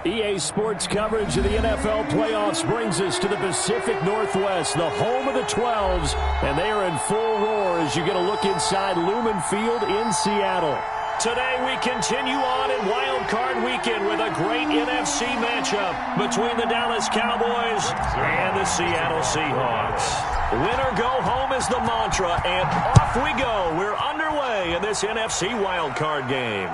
EA Sports coverage of the NFL playoffs brings us to the Pacific Northwest, the home of the 12s, and they are in full roar as you get a look inside Lumen Field in Seattle. Today we continue on in Wildcard Weekend with a great NFC matchup between the Dallas Cowboys and the Seattle Seahawks. Win or go home is the mantra, and off we go. We're underway in this NFC Wildcard game.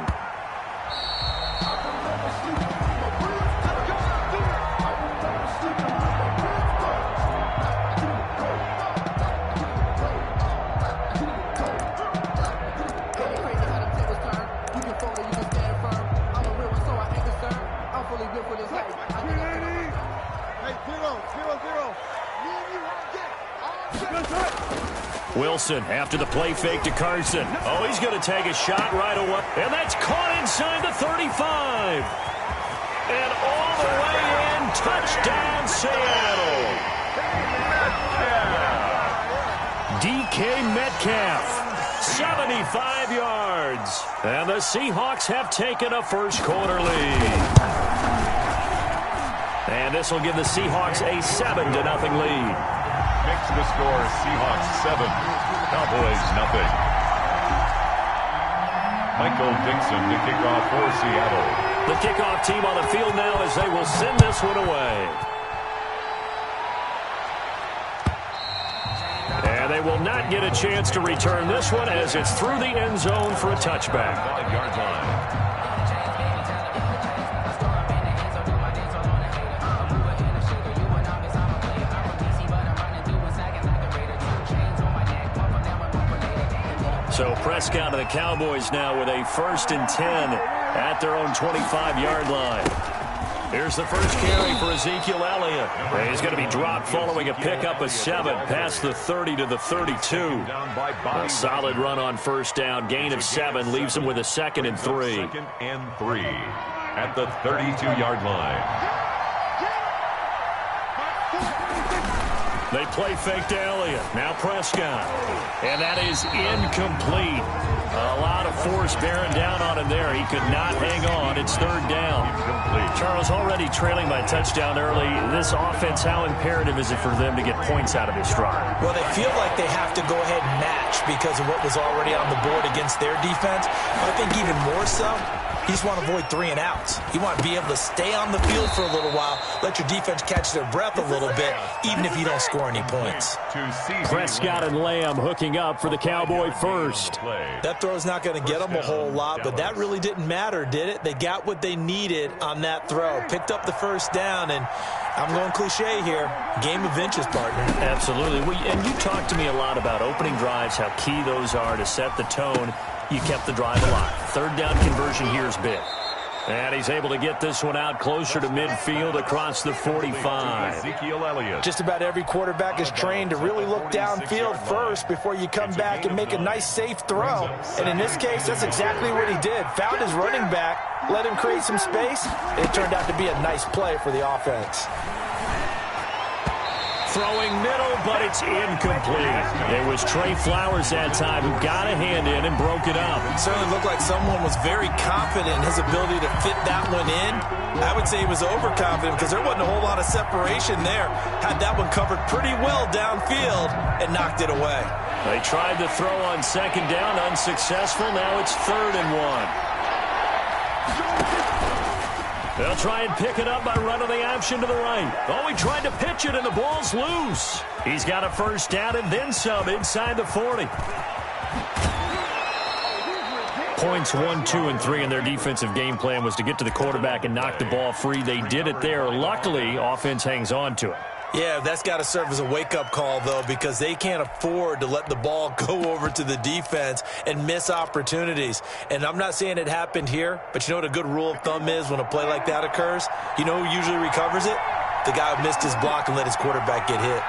Wilson after the play fake to Carson. Oh, he's going to take a shot right away. And that's caught inside the 35. And all the way in, touchdown Seattle. DK Metcalf, 75 yards. And the Seahawks have taken a first quarter lead. And this will give the Seahawks a 7-0 lead. Makes the score Seahawks 7, Cowboys 0. Michael Dixon to kick off for Seattle. The kickoff team on the field now as they will send this one away. And they will not get a chance to return this one as it's through the end zone for a touchback. 5-yard line. So Prescott and the Cowboys now with a 1st and 10 at their own 25-yard line. Here's the first carry for Ezekiel Elliott. He's going to be dropped following a pickup of 7 past the 30 to the 32. A solid run on first down. Gain of 7 leaves him with a 2nd and 3. 2nd and 3 at the 32-yard line. They play fake to Elliott. Now Prescott. And that is incomplete. A lot of force bearing down on him there. He could not hang on. It's 3rd down. Charles, already trailing by touchdown early. This offense, how imperative is it for them to get points out of this drive? Well, they feel like they have to go ahead and match because of what was already on the board against their defense. But I think even more so, you just want to avoid 3 and outs. You want to be able to stay on the field for a little while, let your defense catch their breath a little bit, even if you don't score any points. Prescott and Lamb hooking up for the Cowboy first. That throw's not going to get them a whole lot, but that really didn't matter, did it? They got what they needed on that throw. Picked up the first down, and I'm going cliche here. Game of inches, partner. Absolutely. And you talked to me a lot about opening drives, how key those are to set the tone. You kept the drive alive. 3rd down conversion here is big. And he's able to get this one out closer to midfield across the 45. Ezekiel Elliott. Just about every quarterback is trained to really look downfield first before you come back and make a nice, safe throw. And in this case, that's exactly what he did. Found his running back, let him create some space, and it turned out to be a nice play for the offense. Throwing middle, but it's incomplete. It was Trey Flowers that time who got a hand in and broke it up. It certainly looked like someone was very confident in his ability to fit that one in. I would say he was overconfident because there wasn't a whole lot of separation there. Had that one covered pretty well downfield and knocked it away. They tried to throw on 2nd down, unsuccessful. Now it's 3rd and 1. They'll try and pick it up by running the option to the right. Oh, he tried to pitch it, and the ball's loose. He's got a 1st down and then some inside the 40. Points 1, 2, and 3 in their defensive game plan was to get to the quarterback and knock the ball free. They did it there. Luckily, offense hangs on to it. Yeah, that's got to serve as a wake-up call, though, because they can't afford to let the ball go over to the defense and miss opportunities. And I'm not saying it happened here, but you know what a good rule of thumb is when a play like that occurs? You know who usually recovers it? The guy who missed his block and let his quarterback get hit.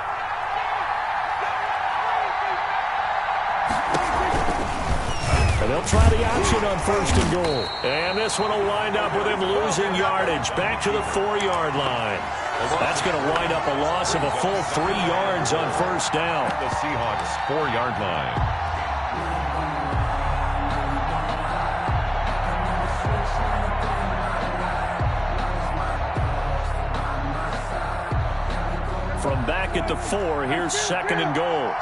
And they'll try the option on 1st and goal. And this one will wind up with him losing yardage back to the 4-yard line. That's going to wind up a loss of a full 3 yards on 1st down. The Seahawks 4-yard line. back at the 4. Here's 2nd and goal.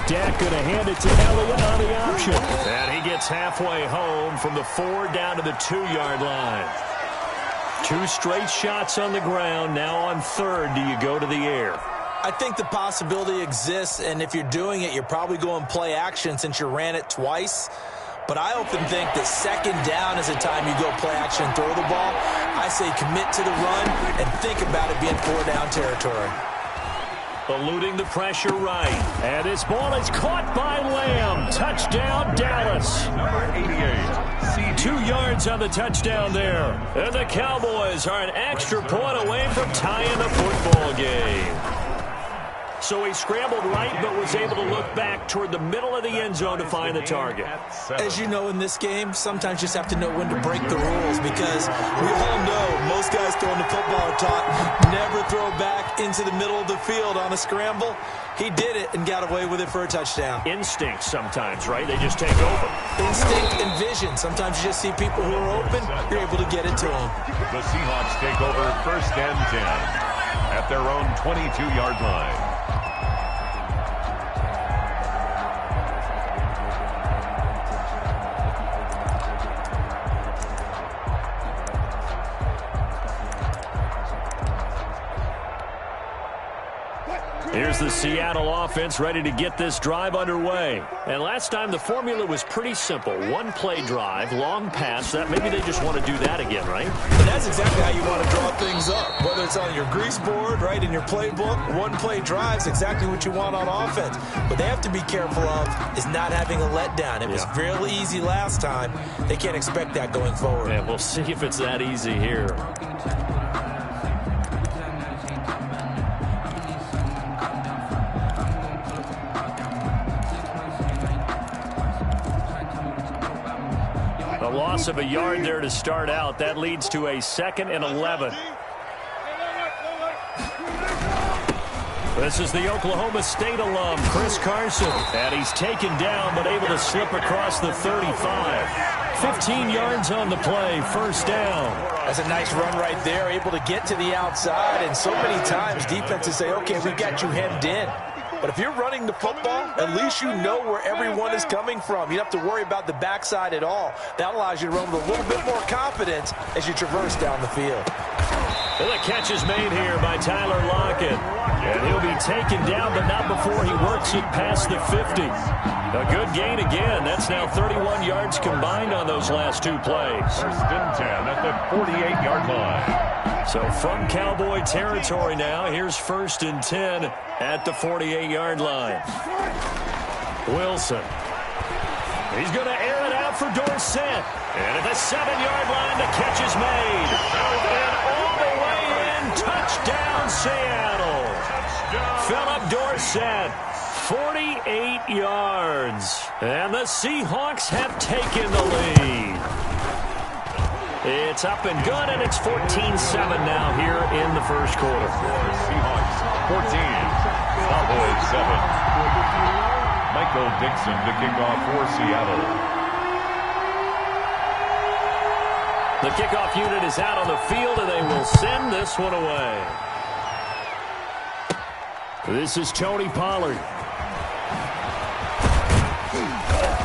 Dak going to hand it to Elliott on the option. And he gets halfway home from the 4 down to the 2-yard line. 2 straight shots on the ground. Now on 3rd, do you go to the air? I think the possibility exists, and if you're doing it, you're probably going play action since you ran it twice. But I often think that 2nd down is the time you go play action and throw the ball. I say commit to the run and think about it being 4-down territory. Eluding the pressure right. And this ball is caught by Lamb. Touchdown, Dallas. Number 88. 2 yards on the touchdown there. And the Cowboys are an extra point away from tying the football game. So he scrambled right, but was able to look back toward the middle of the end zone to find the target. As you know, in this game, sometimes you just have to know when to break the rules, because we all know most guys throwing the football are taught never throw back into the middle of the field on a scramble. He did it and got away with it for a touchdown. Instinct sometimes, right? They just take over. Instinct and vision. Sometimes you just see people who are open, you're able to get it to them. The Seahawks take over 1st and 10 at their own 22-yard line. Here's the Seattle offense ready to get this drive underway. And last time the formula was pretty simple. 1-play drive, long pass. That maybe they just want to do that again, right? And that's exactly how you want to draw things up. Whether it's on your grease board, right, in your playbook, 1-play drive is exactly what you want on offense. What they have to be careful of is not having a letdown. It was real easy last time. They can't expect that going forward. And we'll see if it's that easy here. Loss of a yard there to start out. That leads to a 2nd and 11. This is the Oklahoma State alum, Chris Carson. And he's taken down, but able to slip across the 35. 15 yards on the play, 1st down. That's a nice run right there, able to get to the outside. And so many times defenses say, okay, we got you hemmed in. But if you're running the football, at least you know where everyone is coming from. You don't have to worry about the backside at all. That allows you to run with a little bit more confidence as you traverse down the field. And the catch is made here by Tyler Lockett. And he'll be taken down, but not before he works it past the 50. A good gain again. That's now 31 yards combined on those last 2 plays. 1st and 10 at the 48-yard line. So from Cowboy territory now, here's 1st and 10 at the 48-yard line. Wilson. He's going to air it out for Dorsett. And at the 7-yard line, the catch is made. And all the way in, touchdown Seattle. Philip Dorsett, 48 yards. And the Seahawks have taken the lead. It's up and good, and it's 14-7 now here in the 1st quarter. Seahawks 14, Cowboys 7. Michael Dixon to kick off for Seattle. The kickoff unit is out on the field, and they will send this one away. This is Tony Pollard.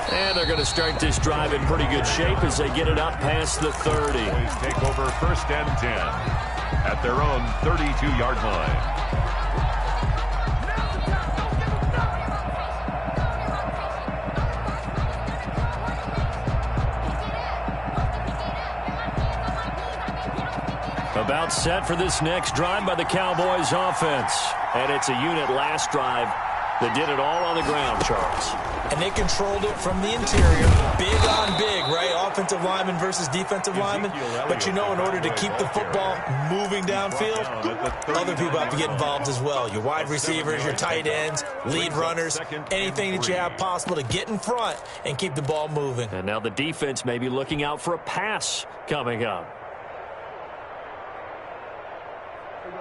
And they're going to start this drive in pretty good shape as they get it up past the 30. Cowboys take over 1st and 10 at their own 32-yard line. About set for this next drive by the Cowboys offense. And it's a unit last drive that did it all on the ground, Charles. And they controlled it from the interior. Big on big, right? Offensive lineman versus defensive lineman. But you know, in order to keep the football moving downfield, other people have to get involved as well. Your wide receivers, your tight ends, lead runners, anything that you have possible to get in front and keep the ball moving. And now the defense may be looking out for a pass coming up.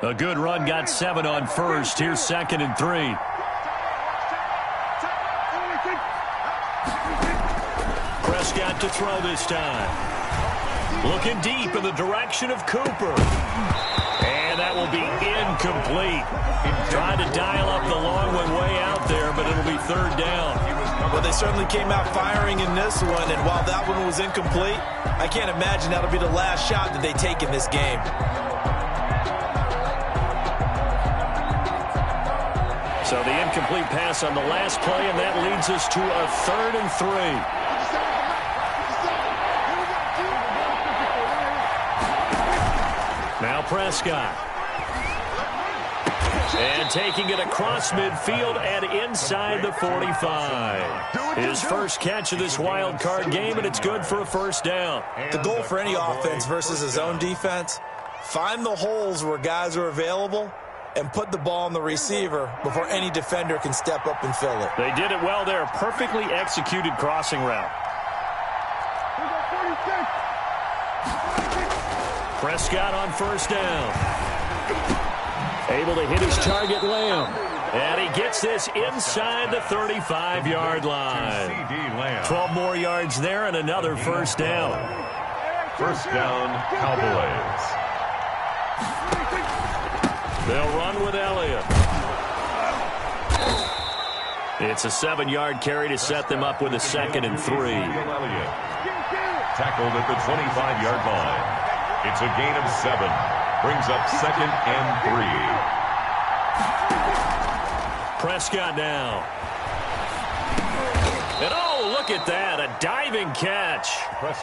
A good run, got 7 on 1st. Here's 2nd and 3. Prescott to throw this time. Looking deep in the direction of Cooper. And that will be incomplete. Trying to dial up the long one way out there, but it'll be third down. Well, they certainly came out firing in this one, and while that one was incomplete, I can't imagine that'll be the last shot that they take in this game. So the incomplete pass on the last play, and that leads us to a 3rd and 3. Now Prescott. And taking it across midfield and inside the 45. His first catch of this wild card game, and it's good for a first down. The goal for any offense versus his own defense, find the holes where guys are available and put the ball on the receiver before any defender can step up and fill it. They did it well there. Perfectly executed crossing route. Prescott on first down. Able to hit his target, Lamb. And he gets this inside the 35-yard line. 12 more yards there and another first down. First down, Cowboys. They'll run with Elliott. It's a 7-yard carry to set them up with a 2nd and 3. Tackled at the 25-yard line. It's a gain of 7. Brings up 2nd and 3. Prescott now. And oh, look at that. A diving catch.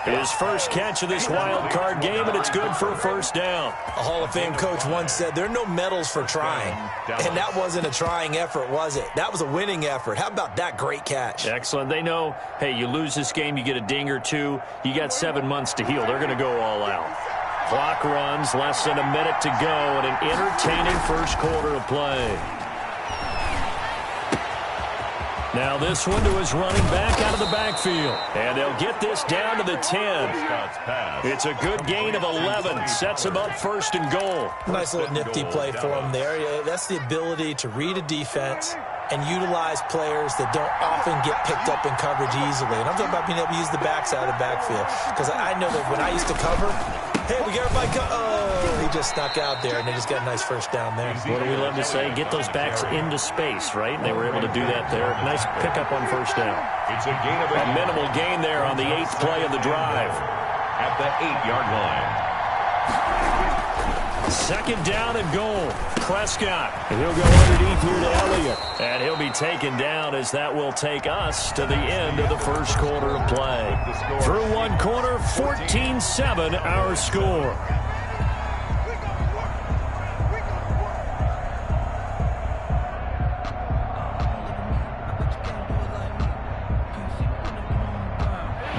His first catch of this wild card game, and it's good for a first down. A Hall of Fame coach once said, there are no medals for trying. And that wasn't a trying effort, was it? That was a winning effort. How about that great catch? Excellent. They know, hey, you lose this game, you get a ding or two. You got 7 months to heal. They're going to go all out. Clock runs, less than a minute to go, and an entertaining first quarter of play. Now this one to his running back out of the backfield. And they'll get this down to the 10. It's a good gain of 11. Sets him up 1st and goal. Nice little nifty play for him there. That's the ability to read a defense and utilize players that don't often get picked up in coverage easily. And I'm talking about being able to use the backside of the backfield. Because I know that when I used to cover, hey, we got everybody he just snuck out there, and they just got a nice first down there. What do we love to say? Get those backs into space, right? And they were able to do that there. Nice pickup on first down. It's a gain of a minimal gain there on the 8th play of the drive. At the 8-yard line. 2nd down and goal. Prescott. And he'll go underneath here to Elliott. And he'll be taken down as that will take us to the end of the first quarter of play. Through one quarter, 14-7 our score.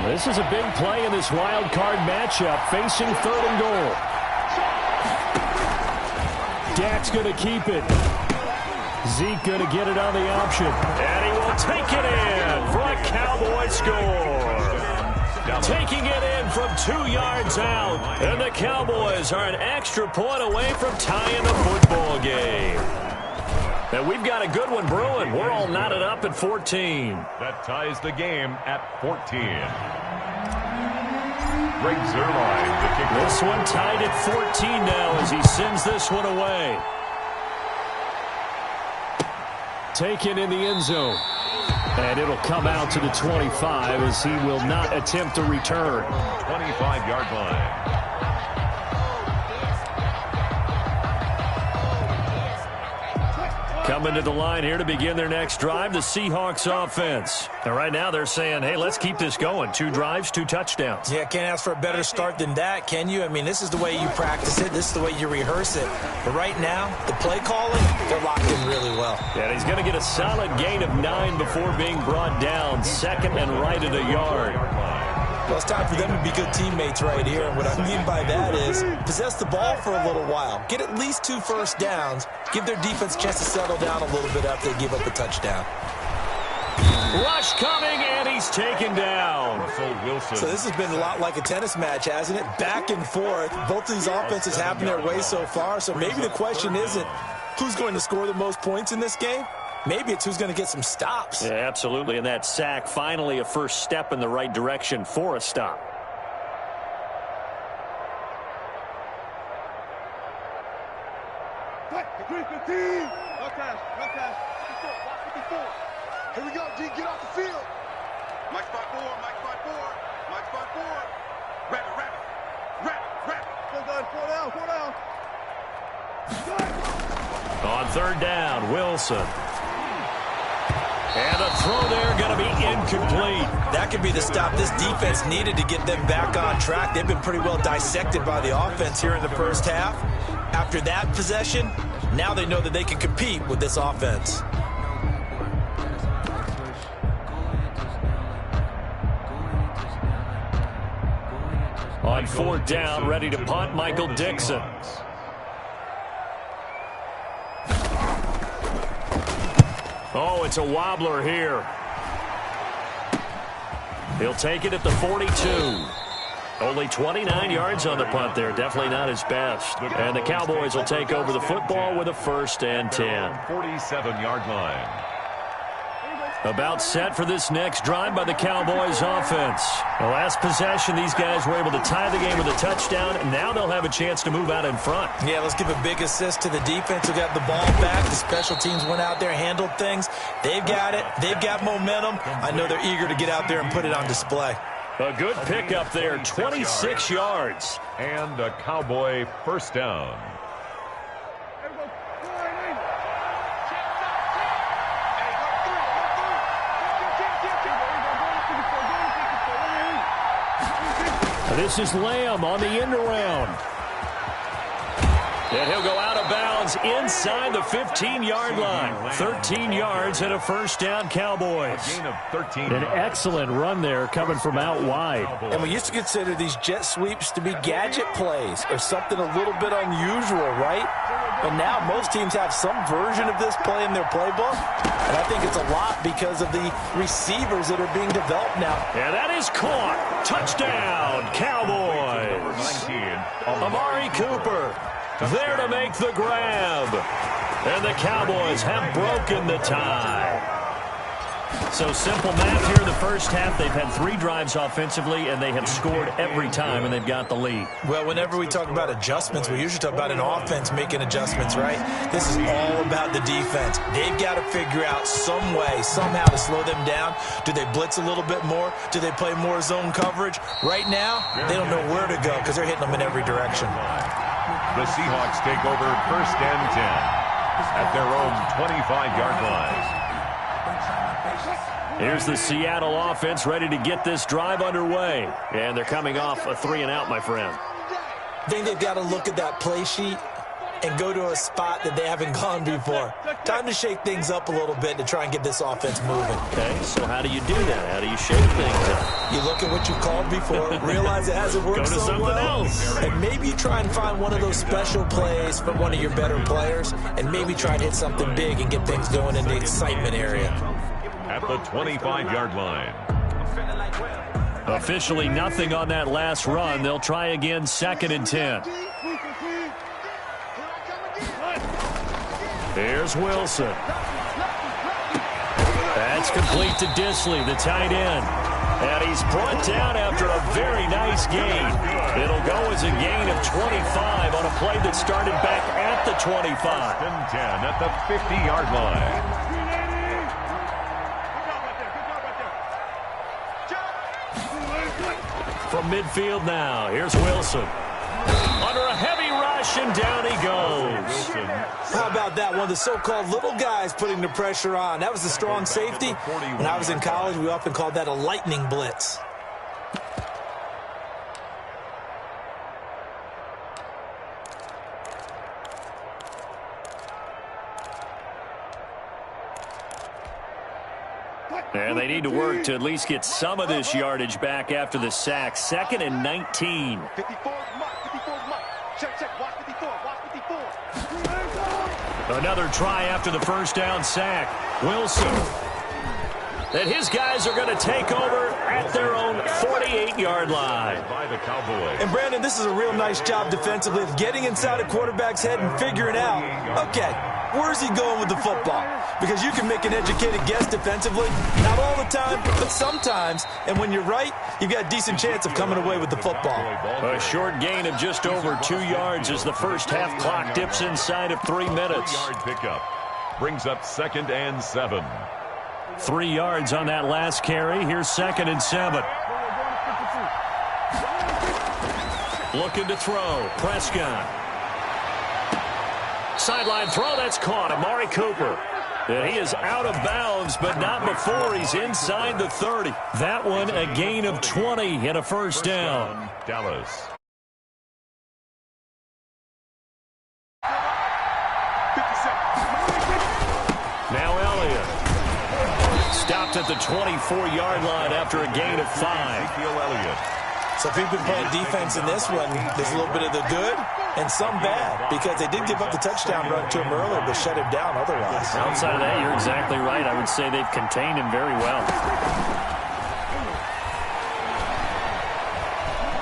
This is a big play in this wild card matchup, facing 3rd and goal. Dak's going to keep it. Zeke going to get it on the option. And he will take it in for a Cowboy score. Taking it in from 2 yards out. And the Cowboys are an extra point away from tying the football game. And we've got a good one brewing. We're all knotted up at 14. That ties the game at 14. Greg Zuerlein, the kicker. This one tied at 14 now as he sends this one away. Taken in the end zone. And it'll come out to the 25 as he will not attempt to return. 25-yard line. Coming to the line here to begin their next drive, the Seahawks offense. And right now they're saying, hey, let's keep this going. 2 drives, 2 touchdowns. Yeah, can't ask for a better start than that, can you? I mean, this is the way you practice it. This is the way you rehearse it. But right now, the play calling, they're locked in really well. Yeah, he's going to get a solid gain of 9 before being brought down. 2nd and right at a yard. Well, it's time for them to be good teammates right here. And what I mean by that is possess the ball for a little while. Get at least 2 first downs. Give their defense a chance to settle down a little bit after they give up a touchdown. Rush coming, and he's taken down. So this has been a lot like a tennis match, hasn't it? Back and forth. Both of these offenses having their way so far. So maybe the question isn't who's going to score the most points in this game. Maybe it's who's going to get some stops. Yeah, absolutely. And that sack, finally a first step in the right direction for a stop. Here we go, D. Get off the field. Mike 5-4, Mike 5-4, Mike 5-4. Rabbit. Four down. On third down, Wilson. And a throw there going to be incomplete. That could be the stop this defense needed to get them back on track. They've been pretty well dissected by the offense here in the first half. After that possession, now they know that they can compete with this offense. On fourth down, ready to punt, Michael Dixon. Oh, it's a wobbler here. He'll take it at the 42. Only 29 yards on the punt there. Definitely not his best. And the Cowboys will take over the football with a 1st and 10. 47-yard line. About set for this next drive by the Cowboys offense. The last possession, these guys were able to tie the game with a touchdown, and now they'll have a chance to move out in front. Yeah, let's give a big assist to the defense who got the ball back. The special teams went out there, handled things. They've got it. They've got momentum. I know they're eager to get out there and put it on display. A good pickup there, 26 yards. And a Cowboy first down. This is Lamb on the end around. And he'll go out of bounds inside the 15-yard line. 13 yards and a first down, Cowboys. A gain of 13. An excellent run there coming from out wide. And we used to consider these jet sweeps to be gadget plays or something a little bit unusual, right? But now most teams have some version of this play in their playbook. And I think it's a lot because of the receivers that are being developed now. And that is caught. Touchdown, Cowboys. 19. Amari Cooper there to make the grab. And the Cowboys have broken the tie. So simple math here in the first half. They've had 3 drives offensively, and they have scored every time, and they've got the lead. Well, whenever we talk about adjustments, we usually talk about an offense making adjustments, right? This is all about the defense. They've got to figure out some way, somehow to slow them down. Do they blitz a little bit more? Do they play more zone coverage? Right now, they don't know where to go because they're hitting them in every direction. The Seahawks take over 1st and 10 at their own 25-yard line. Here's the Seattle offense ready to get this drive underway. And they're coming off a 3-and-out, my friend. I think they've got to look at that play sheet and go to a spot that they haven't gone before. Time to shake things up a little bit to try and get this offense moving. Okay, so how do you do that? How do you shake things up? You look at what you've called before, realize it hasn't worked so well, and maybe you try and find one of those special plays from one of your better players, and maybe try and hit something big and get things going in the excitement area. At the 25-yard line. Officially nothing on that last run. They'll try again, 2nd and 10. Here's Wilson. That's complete to Disley, the tight end. And he's brought down after a very nice gain. It'll go as a gain of 25 on a play that started back at the 25. 1st and 10 at the 50-yard line. From midfield now, here's Wilson. Under a heavy rush, and down he goes. How about that? One of the so-called little guys putting the pressure on. That was the strong safety. When I was in college, we often called that a lightning blitz. And they need to work to at least get some of this yardage back after the sack. 2nd and 19. 54 mark. Check. Watch 54. Another try after the first down sack. Wilson. And his guys are going to take over at their own 48-yard line. By the Cowboys. And, Brandon, this is a real nice job defensively of getting inside a quarterback's head and figuring out, okay, where's he going with the football? Because you can make an educated guess defensively, not all the time, but sometimes. And when you're right, you've got a decent chance of coming away with the football. A short gain of just over 2 yards as the first half clock dips inside of 3 minutes. 3-yard pickup brings up 2nd and 7. 3 yards on that last carry. Here's 2nd and 7. Looking to throw. Prescott. Sideline throw. That's caught. Amari Cooper. And he is out of bounds, but not before he's inside the 30. That one a gain of 20 and a first down. Dallas. Now Elliott. Stopped at the 24-yard line after a gain of 5. Ezekiel Elliott. So if you've been playing defense in this one, there's a little bit of the good and some bad, because they did give up the touchdown run to him earlier, but shut him down otherwise. Outside of that, you're exactly right. I would say they've contained him very well.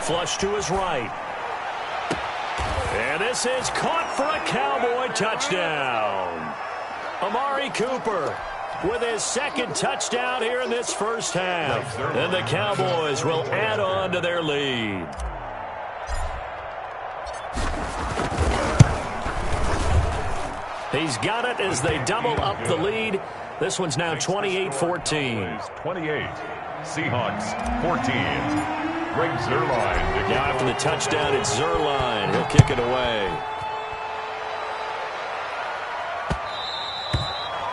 Flush to his right. And this is caught for a Cowboy touchdown. Amari Cooper with his 2nd touchdown here in this first half. And the Cowboys will add on to their lead. He's got it as they double up the lead. This one's now 28-14. 28. Seahawks 14. Greg Zuerlein. Now after the touchdown, it's Zuerlein. He'll kick it away.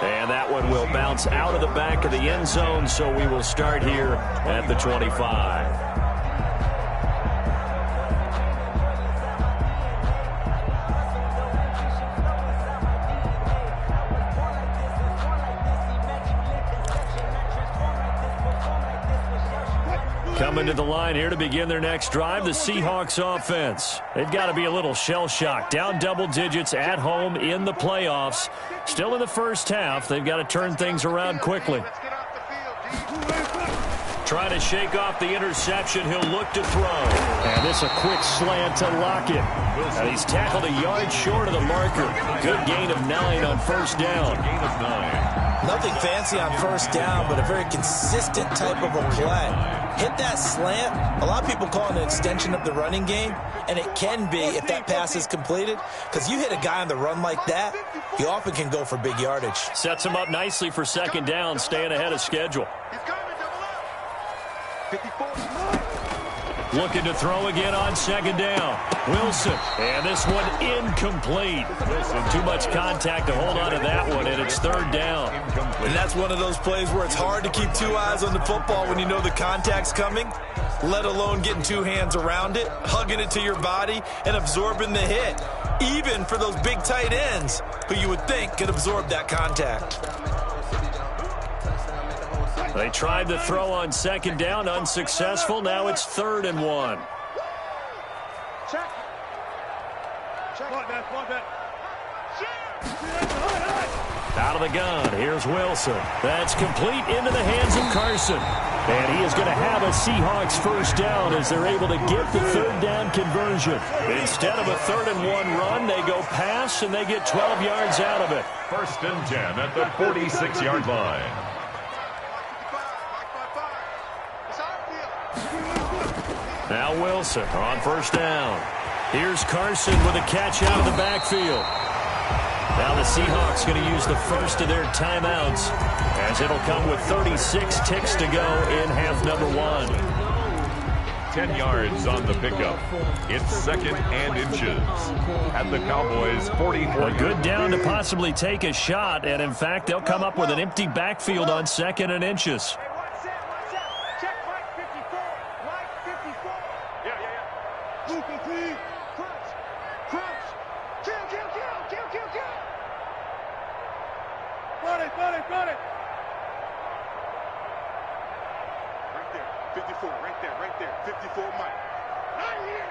And that one will bounce out of the back of the end zone, so we will start here at the 25. Coming to the line here to begin their next drive, the Seahawks offense. They've got to be a little shell-shocked. Down double digits at home in the playoffs. Still in the first half. They've got to turn things around quickly. Trying to shake off the interception. He'll look to throw. And this a quick slant to Lockett. And he's tackled a yard short of the marker. Good gain of 9 on first down. Gain of 9. Nothing fancy on first down, but a very consistent type of a play. Hit that slant. A lot of people call it an extension of the running game, and it can be if that pass is completed, because you hit a guy on the run like that, you often can go for big yardage. Sets him up nicely for 2nd down, staying ahead of schedule. Looking to throw again on 2nd down. Wilson. And this one incomplete. Wilson, too much contact to hold on to that one, and it's 3rd down. And that's one of those plays where it's hard to keep 2 eyes on the football when you know the contact's coming, let alone getting 2 hands around it, hugging it to your body, and absorbing the hit, even for those big tight ends who you would think could absorb that contact. They tried to throw on 2nd down, unsuccessful. Now it's 3rd and 1. Out of the gun, here's Wilson. That's complete into the hands of Carson. And he is going to have a Seahawks first down as they're able to get the 3rd down conversion. Instead of a 3rd and 1 run, they go pass and they get 12 yards out of it. 1st and 10 at the 46-yard line. Now Wilson on first down. Here's Carson with a catch out of the backfield. Now the Seahawks going to use the first of their timeouts, as it'll come with 36 ticks to go in half number 1. 10 yards on the pickup. It's 2nd and inches at the Cowboys' 44. A good down to possibly take a shot, and in fact, they'll come up with an empty backfield on 2nd and inches. Got it. Right there. 54. Right there. 54, Mike. Right here.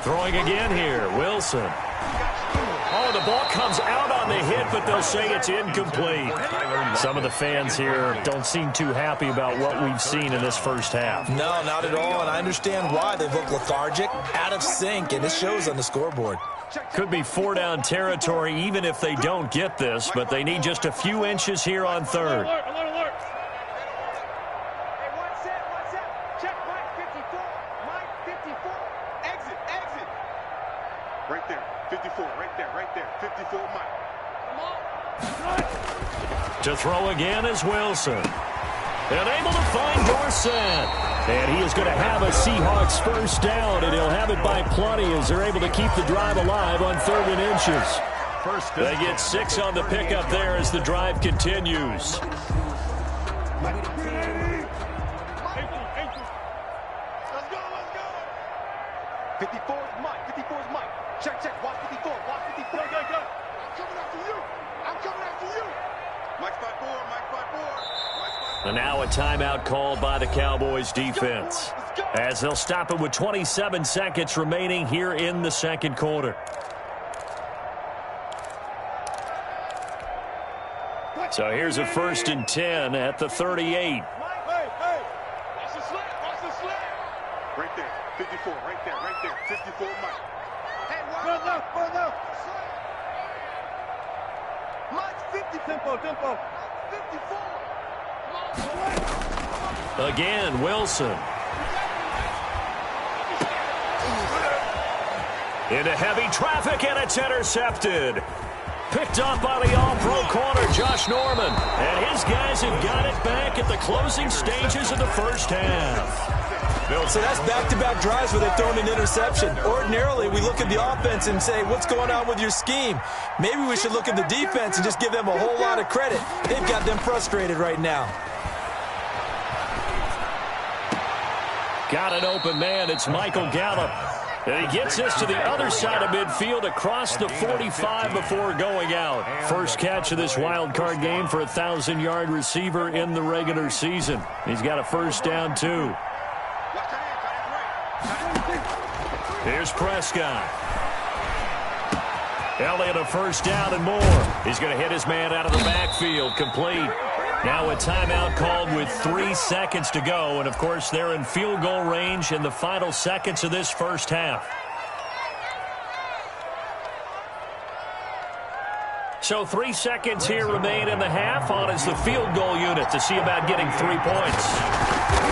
Throwing again here. Wilson. Oh, the ball comes out on the hit, but they'll say it's incomplete. Some of the fans here don't seem too happy about what we've seen in this first half. No, not at all, and I understand why. They look lethargic, out of sync, and it shows on the scoreboard. Could be 4-down territory even if they don't get this, but they need just a few inches here on third. Alert, alert, alert. Hey, one set. Check Mike 54. Mike 54. Exit. Right there. 54. Right there. 54, Mike. Come on. To throw again is Wilson. And able to find Dorsett. And he is going to have a Seahawks first down, and he'll have it by plenty as they're able to keep the drive alive on 3rd and inches. They get 6 on the pickup there as the drive continues. Let's go. 54 is Mike. Check. Watch 54. Go. I'm coming after you. Mike 54. And now a timeout called by the Cowboys defense, as they'll stop it with 27 seconds remaining here in the second quarter. So here's a 1st and 10 at the 38. Hey. Watch the slap. Right there. 54. Right there. 54, Mike. Hey, one left. Mike 50. Tempo. 54. Again, Wilson. Into heavy traffic, and it's intercepted. Picked off by the all-pro corner, Josh Norman. And his guys have got it back at the closing stages of the first half. So that's back-to-back drives where they've thrown an interception. Ordinarily, we look at the offense and say, what's going on with your scheme? Maybe we should look at the defense and just give them a whole lot of credit. They've got them frustrated right now. Got an open man. It's Michael Gallup. And he gets this to the other side of midfield across the 45 before going out. First catch of this wild card game for a 1,000-yard receiver in the regular season. He's got a first down, too. Here's Prescott. Elliott a first down and more. He's going to hit his man out of the backfield. Complete. Now a timeout called with 3 seconds to go. And, of course, they're in field goal range in the final seconds of this first half. So 3 seconds here remain in the half. On is the field goal unit to see about getting 3 points.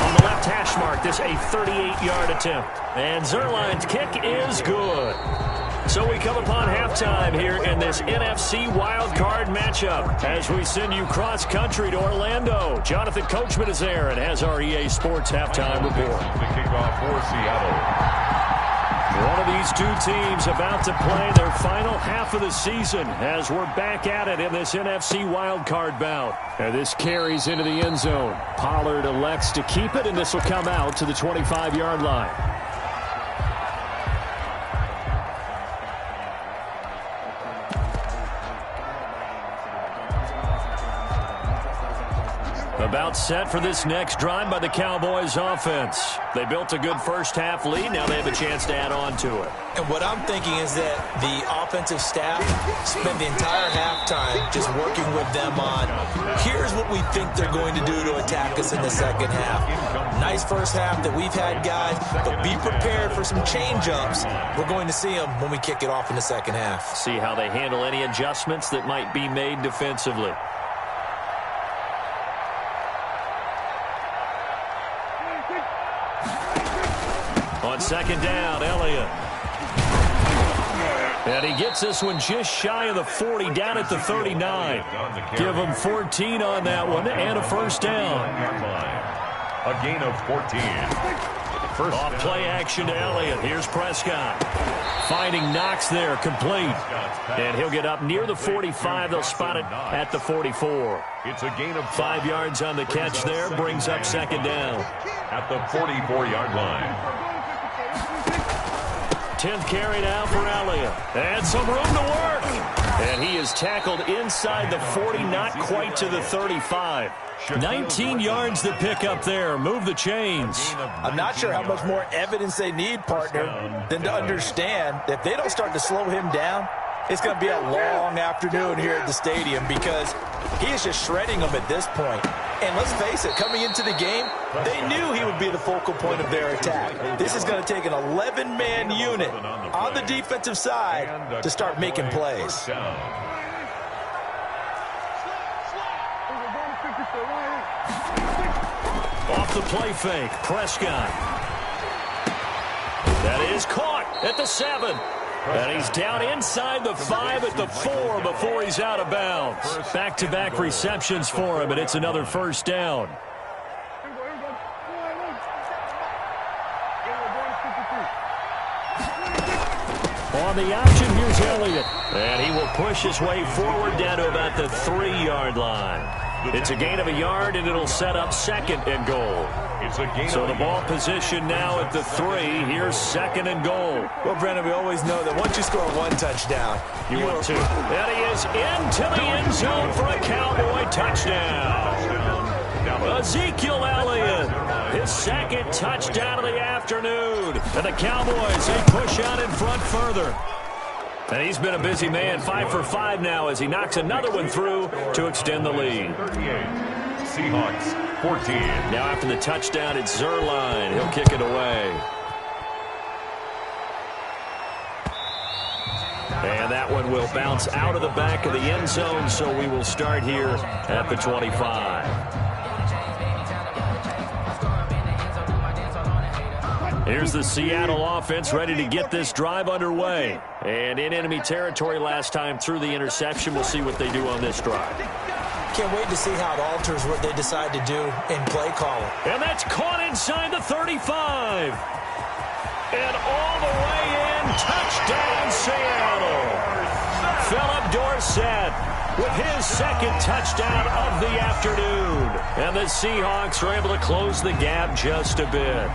On the left hash mark, this a 38-yard attempt. And Zerline's kick is good. So we come upon halftime here in this NFC wildcard matchup as we send you cross-country to Orlando. Jonathan Coachman is there and has our EA Sports halftime report. The kickoff for Seattle. One of these two teams about to play their final half of the season as we're back at it in this NFC wildcard bout. And this carries into the end zone. Pollard elects to keep it, and this will come out to the 25-yard line. About set for this next drive by the Cowboys offense. They built a good first half lead. Now they have a chance to add on to it. And what I'm thinking is that the offensive staff spent the entire halftime just working with them on, here's what we think they're going to do to attack us in the second half. Nice first half that we've had, guys, but be prepared for some change-ups. We're going to see them when we kick it off in the second half. See how they handle any adjustments that might be made defensively. On second down, Elliott. And he gets this one just shy of the 40, down at the 39. Give him 14 on that one and a first down. A gain of 14. First off play action to Elliott. Here's Prescott. Finding Knox there, complete. And he'll get up near the 45. They'll spot it at the 44. It's a gain of 5 yards on the catch there. Brings up second down. At the 44-yard line. 10th carry now for Elliott. And some room to work. And he is tackled inside the 40, not quite to the 35. 19 yards to pick up there. Move the chains. I'm not sure how much more evidence they need, partner, than to understand that if they don't start to slow him down, It's going to be a long afternoon here at the stadium because he is just shredding them at this point. And let's face it, coming into the game, they knew he would be the focal point of their attack. This is going to take an 11-man unit on the defensive side to start making plays. Off the play fake, Prescott. That is caught at the 7. And he's down inside the 5 at the 4 before he's out of bounds. Back-to-back receptions for him, and it's another first down. On the option, here's Elliott. And he will push his way forward down to about the 3-yard line. It's a gain of a yard, and it'll set up 2nd and goal. So the ball position now at the 3. Here's 2nd and goal. Well, Brandon, we always know that once you score one touchdown, you want to. And he is into the end zone for a Cowboy touchdown. Ezekiel Elliott, his 2nd touchdown of the afternoon. And the Cowboys, they push out in front further. And he's been a busy man, 5 for 5 now as he knocks another one through to extend the lead. 38, Seahawks 14. Now after the touchdown, it's Zerline. He'll kick it away. And that one will bounce out of the back of the end zone, so we will start here at the 25. Here's the Seattle offense ready to get this drive underway. And in enemy territory last time through the interception. We'll see what they do on this drive. Can't wait to see how it alters what they decide to do in play calling. And that's caught inside the 35. And all the way in, touchdown Seattle. Philip Dorsett with his 2nd touchdown of the afternoon. And the Seahawks are able to close the gap just a bit.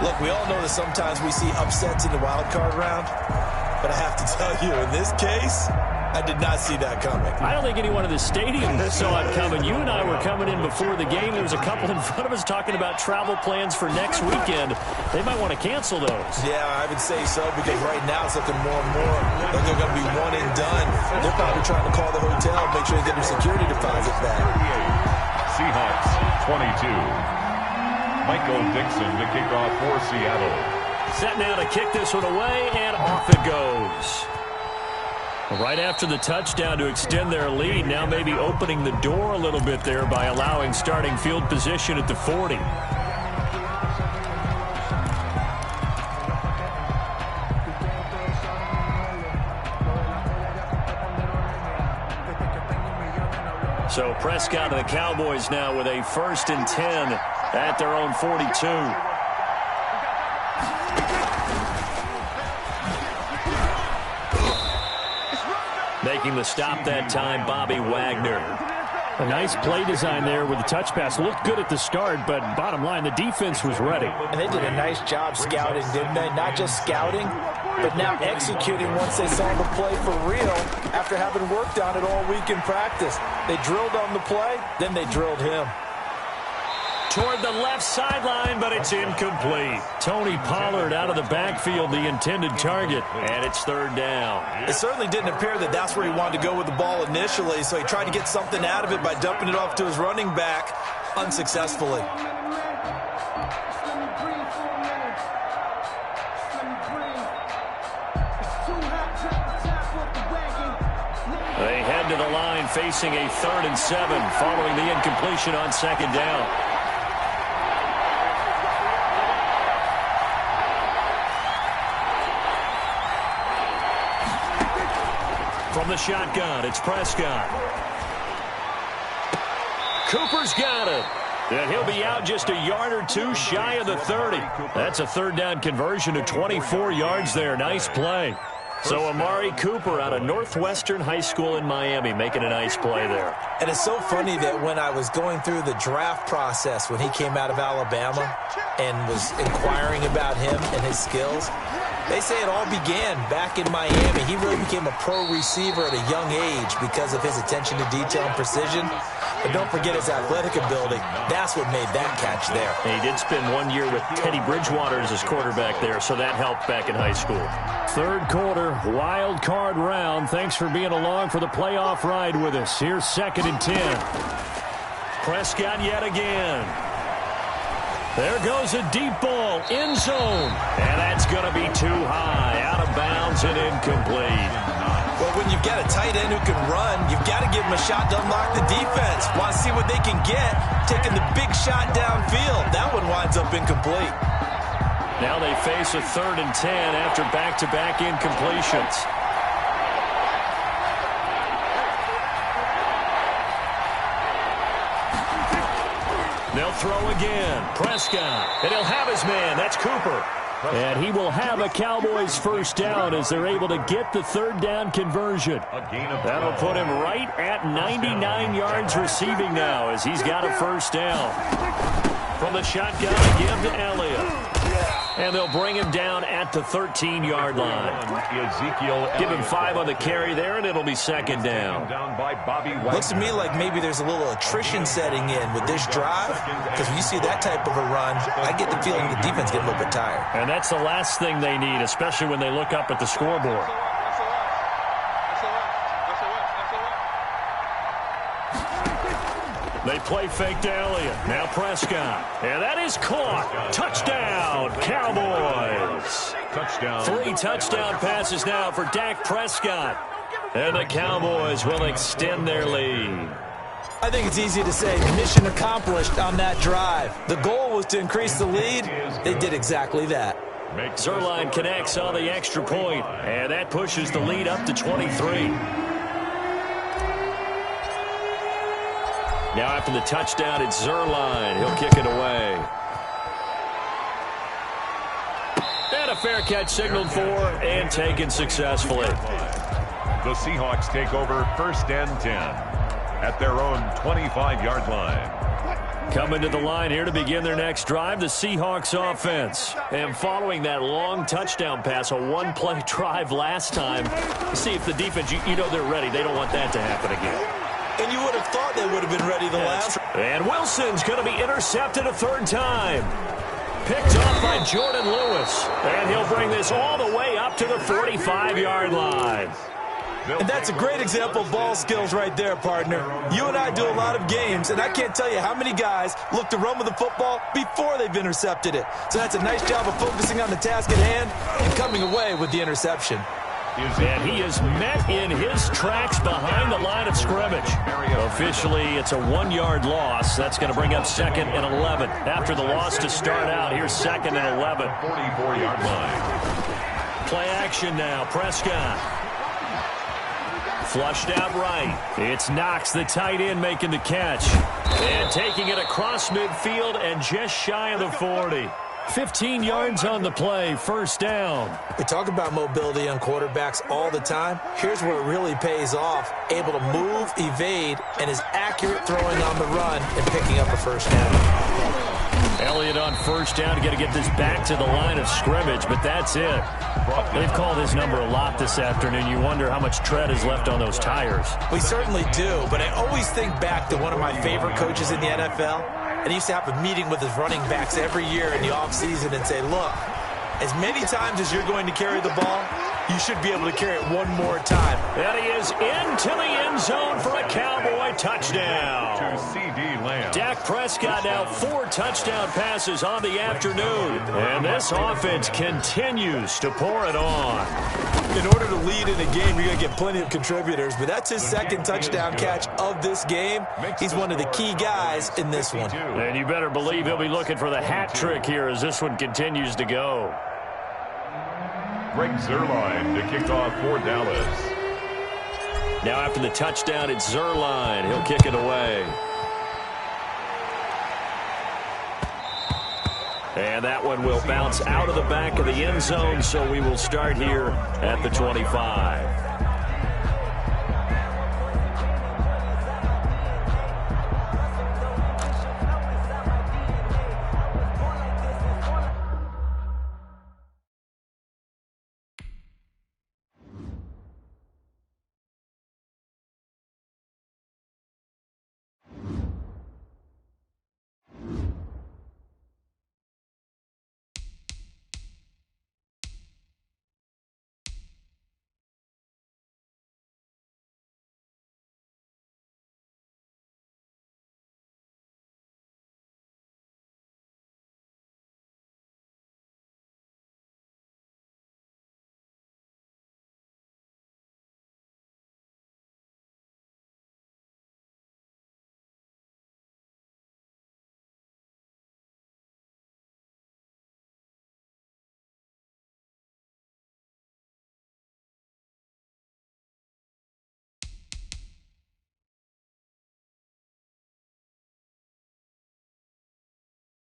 Look, we all know that sometimes we see upsets in the wild card round, but I have to tell you, in this case, I did not see that coming. I don't think anyone in the stadium saw it coming. You and I were coming in before the game. There was a couple in front of us talking about travel plans for next weekend. They might want to cancel those. Yeah, I would say so, because right now it's looking more and more like they're going to be one and done. They're probably trying to call the hotel, make sure they get their security deposit back. Seahawks 22. Michael Dixon to kick off for Seattle. Set now to kick this one away, and off it goes. Right after the touchdown to extend their lead, now maybe opening the door a little bit there by allowing starting field position at the 40. So Prescott and the Cowboys now with a 1st and 10 at their own 42. Making the stop that time, Bobby Wagner. A nice play design there with the touch pass. Looked good at the start, but bottom line, the defense was ready. And they did a nice job scouting, didn't they? Not just scouting, but now executing once they saw the play for real after having worked on it all week in practice. They drilled on the play, then they drilled him. Toward the left sideline, but it's incomplete. Tony Pollard out of the backfield, the intended target, and it's 3rd down. It certainly didn't appear that that's where he wanted to go with the ball initially, so he tried to get something out of it by dumping it off to his running back unsuccessfully. They head to the line facing a 3rd and 7 following the incompletion on 2nd down. From the shotgun, it's Prescott. Cooper's got it. And he'll be out just a yard or two shy of the 30. That's a 3rd down conversion to 24 yards there. Nice play. So Amari Cooper out of Northwestern High School in Miami making a nice play there. And it's so funny that when I was going through the draft process when he came out of Alabama and was inquiring about him and his skills, They say it all began back in Miami. He really became a pro receiver at a young age because of his attention to detail and precision. But don't forget his athletic ability. That's what made that catch there. He did spend 1 year with Teddy Bridgewater as his quarterback there, so that helped back in high school. Third quarter, wild card round. Thanks for being along for the playoff ride with us. Here's 2nd and 10. Prescott yet again. There goes a deep ball, end zone. And that's going to be too high, out of bounds and incomplete. Well, when you've got a tight end who can run, you've got to give him a shot to unlock the defense. Want to see what they can get, taking the big shot downfield. That one winds up incomplete. Now they face a 3rd and 10 after back-to-back incompletions. They'll throw again. Prescott. And he'll have his man. That's Cooper. And he will have a Cowboys first down as they're able to get the 3rd down conversion. That'll put him right at 99 yards receiving now as he's got a first down. From the shotgun, give to Elliott. And they'll bring him down at the 13-yard line. Give him 5 on the carry there, and it'll be 2nd down. Looks to me like maybe there's a little attrition setting in with this drive, because when you see that type of a run, I get the feeling the defense getting a little bit tired. And that's the last thing they need, especially when they look up at the scoreboard. They play fake to Elliott. Now Prescott. And that is caught. Touchdown, Cowboys. Touchdown. 3 touchdown passes now for Dak Prescott. And the Cowboys will extend their lead. I think it's easy to say mission accomplished on that drive. The goal was to increase the lead. They did exactly that. Zuerlein connects on the extra point, and that pushes the lead up to 23. Now after the touchdown, it's Zuerlein. He'll kick it away. And a fair catch signaled for and taken successfully. The Seahawks take over 1st and 10 at their own 25-yard line. Coming to the line here to begin their next drive, the Seahawks offense. And following that long touchdown pass, a 1-play drive last time, see if the defense, you know they're ready. They don't want that to happen again. And you would have thought they would have been ready the last. And Wilson's going to be intercepted a 3rd time. Picked off by Jordan Lewis. And he'll bring this all the way up to the 45-yard line. And that's a great example of ball skills right there, partner. You and I do a lot of games, and I can't tell you how many guys look to run with the football before they've intercepted it. So that's a nice job of focusing on the task at hand and coming away with the interception. And he is met in his tracks behind the line of scrimmage. Officially, it's a 1-yard loss. That's going to bring up 2nd and 11. After the loss to start out, here's 2nd and 11. 44-yard line. Play action now. Prescott. Flushed out right. It's Knox, the tight end, making the catch. And taking it across midfield and just shy of the 40. 15 yards on the play, first down. We talk about mobility on quarterbacks all the time. Here's where it really pays off. Able to move, evade, and is accurate throwing on the run and picking up a first down. Elliott on first down. Got to get this back to the line of scrimmage, but that's it. They've called his number a lot this afternoon. You wonder how much tread is left on those tires. We certainly do, but I always think back to one of my favorite coaches in the NFL. And he used to have a meeting with his running backs every year in the offseason and say, look, as many times as you're going to carry the ball, you should be able to carry it one more time. And he is into the end zone for a Cowboy touchdown. To C.D. Lamb. Dak Prescott now 4 touchdown passes on the afternoon. And this offense continues to pour it on. In order to lead in a game, you're going to get plenty of contributors, but that's his 2nd touchdown catch of this game. He's one of the key guys in this one. And you better believe he'll be looking for the hat trick here as this one continues to go. Greg Zuerlein to kick off for Dallas. Now after the touchdown, it's Zuerlein. He'll kick it away. And that one will bounce out of the back of the end zone, so we will start here at the 25.